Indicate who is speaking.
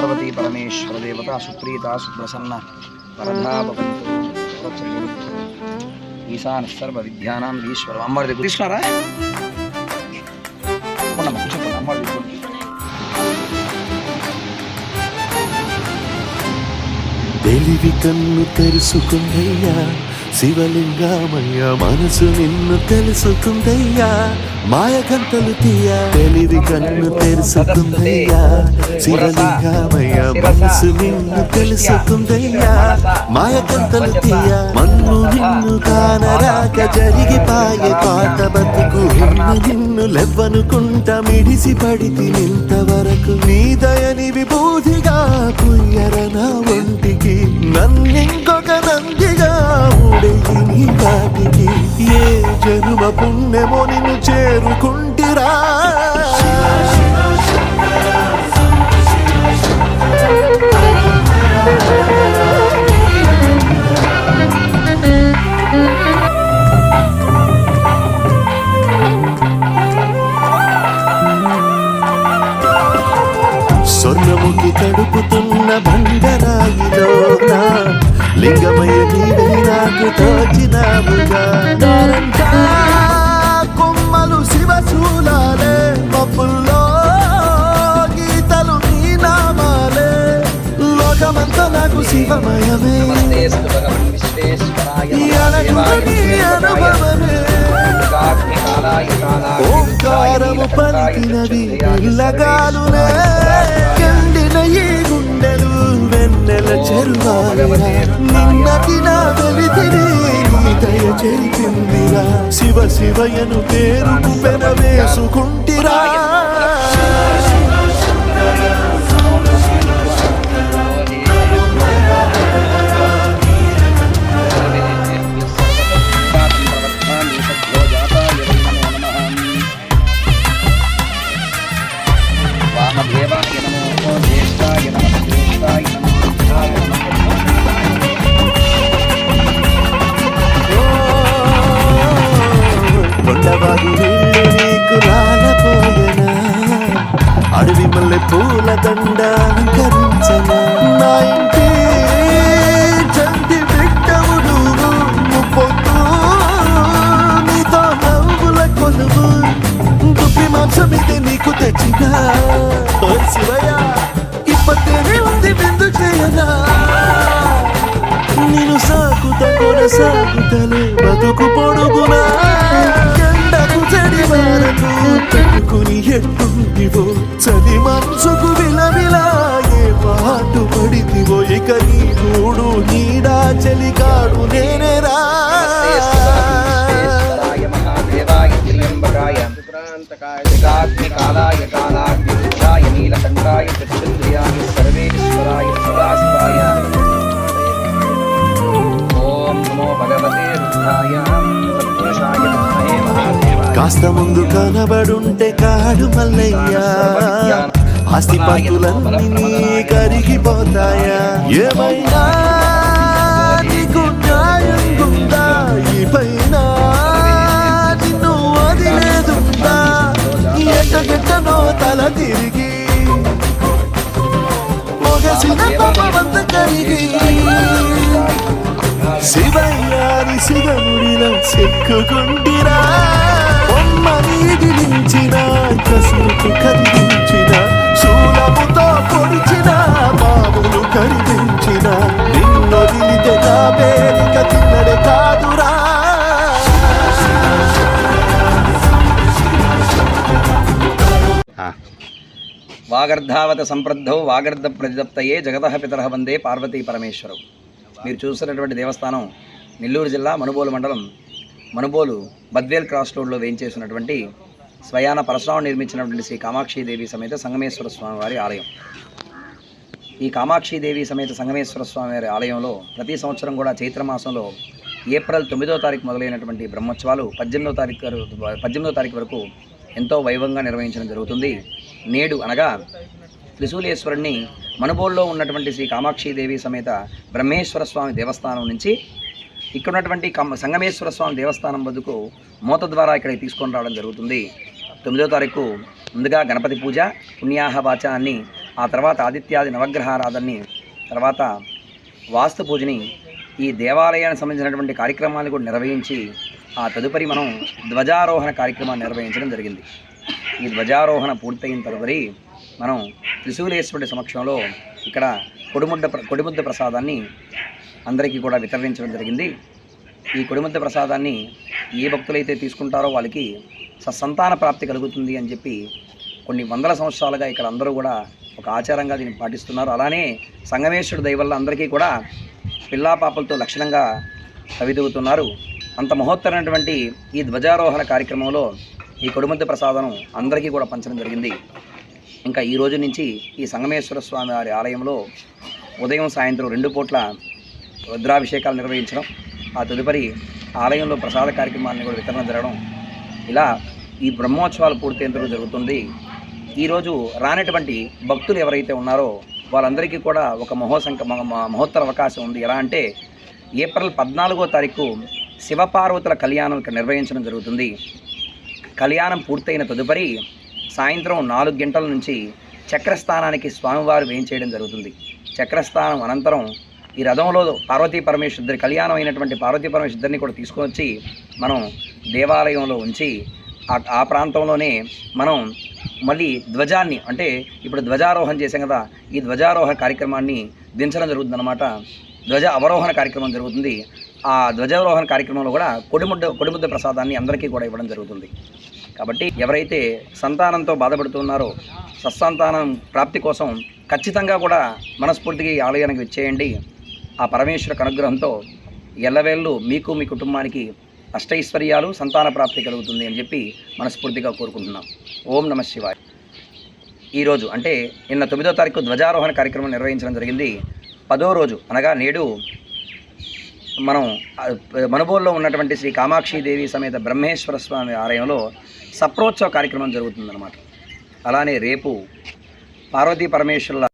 Speaker 1: పార్వతీ పరమేశ్వర దేవత సుప్రీత సుప్రసన్న వరదా భవంతు. ఈశాన సర్వ విద్యానాం ఈశ్వరం. అమ్మడి దగ్గర తీసుకున్నారా? కూర్చోండి అమ్మడి దగ్గర.
Speaker 2: తెలివి కన్ను తెరుసుకుందయ్యా శివలింగమయ్య, మనసు నిన్ను తెలుసుకుందయ్యా మాయకంతలు తీయ. తెలివి కన్ను తెరుసుకుందయ్యా శివలింగమయ్య, మనసు నిన్ను తెలుసుకుందయ్యా మాయకంతలు తీయ. మన్ను నిన్ను కానరాక జరిగిపాయే పాట బతుకు. నిన్ను లెవ్వనుకుంట మిడిసి పడితి నింతవరకు. నీ దయని విభూతిగా కుయ్యర నా ఒంటికి, నన్నింకొక నందిగా ఊడేయి నీ వాటికి. ఏ జనుమ పుణ్యమో నిన్ను చేరుకుంటిరా. స్వర్ణముఖి తడుపుతున్న బండరాయిలోన లింగమయ నీవై నాకు తోచినాముగా. కొమ్మలు శివశూలాలే, పప్పుల్లో గీతలు నీ నామాలే. లోకమంతా నాకు శివమయమే, అనుభవమే. ఓంకారము పలికినది పిల్లగాలునే, ఎండిన ఈ గుండెలు వెన్నెల చెరువాలే. నిన్నటి నా వెలితిని నీ దయ చెరిపిందిరా. శివ శివయను పేరుకు పెనవేసుకుంటిరా. కొండవాగు నీళ్ళు నీకు లాలపోయనా, అడవి మల్లె పూల దండ అలంకరించనా. నా ఇంటి చంటి బిడ్డవు నువ్వు, పొద్దు నీతో నవ్వుల కొలువు. గుప్పి మాంసం ఇది నీకు తెచ్చినా. శివయ్య ఇప్పటినే ఉంది విందు చేయనా. నేను సాకుత కొనసాగుతలే బతుకు పొడుగునా. ఎండకు చెడి వరకు పెట్టుకుని ఎట్టుంటివో, చలి మనసుకు విలవిలా ఏ పాటు పడితివో. ఇక నీ గూడు నీడా చలికాడు నేనేరా. కాస్త ముందు కనబడుంటే కాడు మల్లయ్యా, ఆస్తి పాస్తులన్నీ కరిగిపోతాయా. ఏమైనా నీకు న్యాయం గుందా, ఈ పైన నిన్ను వదిలేదుందా. ఎట్టగెట్టనో తల తిరిగి మొగసిన పాపమంత కరిగి. శివయ్యారి శివముడిలో చెక్కుకుంటిరా. బొమ్మనిదిలించిన కసురుకు కదిలించిన, శూలముతో పొడిచిన బాబులు కరిగించిన. నిన్నొదిలితే నా పేరిక తిన్నడే కాదురా.
Speaker 1: వాగర్ధావత సంప్రద్ధౌ వాగర్ధ ప్రజప్తయే జగతః పితరః వందే పార్వతీ పరమేశ్వరం. మీరు చూస్తున్నటువంటి దేవస్థానం నెల్లూరు జిల్లా మనుబోలు మండలం మనుబోలు బద్వేల్ క్రాస్ రోడ్లో వేయించేసినటువంటి స్వయాన పరశురాముడు నిర్మించినటువంటి శ్రీ కామాక్షీదేవి సమేత సంగమేశ్వర స్వామి వారి ఆలయం. ఈ కామాక్షీదేవి సమేత సంగమేశ్వర స్వామి వారి ఆలయంలో ప్రతి సంవత్సరం కూడా చైత్రమాసంలో ఏప్రిల్ 9వ తారీఖు మొదలైనటువంటి బ్రహ్మోత్సవాలు 18వ తారీఖు వరకు ఎంతో వైభవంగా నిర్వహించడం జరుగుతుంది. నేడు అనగా త్రిశూలేశ్వరుణ్ణి మనుబోల్లో ఉన్నటువంటి శ్రీ కామాక్షీదేవి సమేత బ్రహ్మేశ్వర స్వామి దేవస్థానం నుంచి ఇక్కడ ఉన్నటువంటి సంగమేశ్వర స్వామి దేవస్థానం వద్దకు మోత ద్వారా ఇక్కడికి తీసుకొని రావడం జరుగుతుంది. 9వ తారీఖు ముందుగా గణపతి పూజ పుణ్యాహ వాచ అన్ని ఆ తర్వాత ఆదిత్యాది నవగ్రహారాధనని, తర్వాత వాస్తు పూజని, ఈ దేవాలయానికి సంబంధించినటువంటి కార్యక్రమాలు కూడా నిర్వహించి ఆ తదుపరి మనం ధ్వజారోహణ కార్యక్రమాన్ని నిర్వహించడం జరిగింది. ఈ ధ్వజారోహణ పూర్తయిన తదుపరి మనం త్రిశూలేశ్వరుడి సమక్షంలో ఇక్కడ కొడిముద్ద ప్రసాదాన్ని అందరికీ కూడా వితరించడం జరిగింది. ఈ కొడిముద్ద ప్రసాదాన్ని ఏ భక్తులైతే తీసుకుంటారో వాళ్ళకి సత్సంతాన ప్రాప్తి కలుగుతుంది అని చెప్పి కొన్ని వందల సంవత్సరాలుగా ఇక్కడ అందరూ కూడా ఒక ఆచారంగా దీన్ని పాటిస్తున్నారు. అలానే సంగమేశ్వరుడు దయ వల్ల అందరికీ కూడా పిల్లా పాపలతో లక్షణంగా కవిదవుతున్నారు. అంత మహోత్తరమైనటువంటి ఈ ధ్వజారోహణ కార్యక్రమంలో ఈ కొడిముద్ద ప్రసాదం అందరికీ కూడా పంచడం జరిగింది. ఇంకా ఈ రోజు నుంచి ఈ సంగమేశ్వర స్వామి వారి ఆలయంలో ఉదయం సాయంత్రం 2 పూట్ల రుద్రాభిషేకాలు నిర్వహించడం, ఆ తదుపరి ఆలయంలో ప్రసాద కార్యక్రమాన్ని కూడా వితరణ జరగడం, ఇలా ఈ బ్రహ్మోత్సవాలు పూర్తయ్యేందుకు జరుగుతుంది. ఈరోజు రానటువంటి భక్తులు ఎవరైతే ఉన్నారో వాళ్ళందరికీ కూడా ఒక మహోత్తర అవకాశం ఉంది. ఎలా అంటే ఏప్రిల్ 14వ తారీఖు శివపార్వతుల కళ్యాణం ఇక్కడ నిర్వహించడం జరుగుతుంది. కళ్యాణం పూర్తయిన తదుపరి సాయంత్రం 4 గంటల నుంచి చక్రస్థానానికి స్వామివారు వేయించేయడం జరుగుతుంది. చక్రస్థానం అనంతరం ఈ రథంలో పార్వతీ పరమేశ్వరుడి కళ్యాణం అయినటువంటి పార్వతీ పరమేశ్వరుడిని కూడా తీసుకొని వచ్చి మనం దేవాలయంలో ఉంచి ఆ ప్రాంతంలోనే మనం మళ్ళీ ధ్వజాన్ని, అంటే ఇప్పుడు ధ్వజారోహణ చేసాం కదా, ఈ ధ్వజారోహణ కార్యక్రమాన్ని దించడం జరుగుతుందన్నమాట. ధ్వజ అవరోహణ కార్యక్రమం జరుగుతుంది. ఆ ధ్వజారోహణ కార్యక్రమంలో కూడా కొడిముద్ద ప్రసాదాన్ని అందరికీ కూడా ఇవ్వడం జరుగుతుంది. కాబట్టి ఎవరైతే సంతానంతో బాధపడుతున్నారో సత్సంతానం ప్రాప్తి కోసం ఖచ్చితంగా కూడా మనస్ఫూర్తిగా ఈ ఆలయానికి వచ్చేయండి. ఆ పరమేశ్వర అనుగ్రహంతో ఎల్లవేళ్ళు మీకు మీ కుటుంబానికి అష్టైశ్వర్యాలు సంతాన ప్రాప్తి కలుగుతుంది అని చెప్పి మనస్ఫూర్తిగా కోరుకుంటున్నాం. ఓం నమః శివాయ. ఈరోజు అంటే నిన్న 9వ తారీఖు ధ్వజారోహణ కార్యక్రమం నిర్వహించడం జరిగింది. 10వ రోజు అనగా నేడు మనం మనుబోలులో ఉన్నటువంటి శ్రీ కామాక్షిదేవి సమేత బ్రహ్మేశ్వర స్వామి ఆలయంలో సప్రోత్సవ కార్యక్రమం జరుగుతుందన్నమాట. అలానే రేపు పార్వతీ పరమేశ్వరుల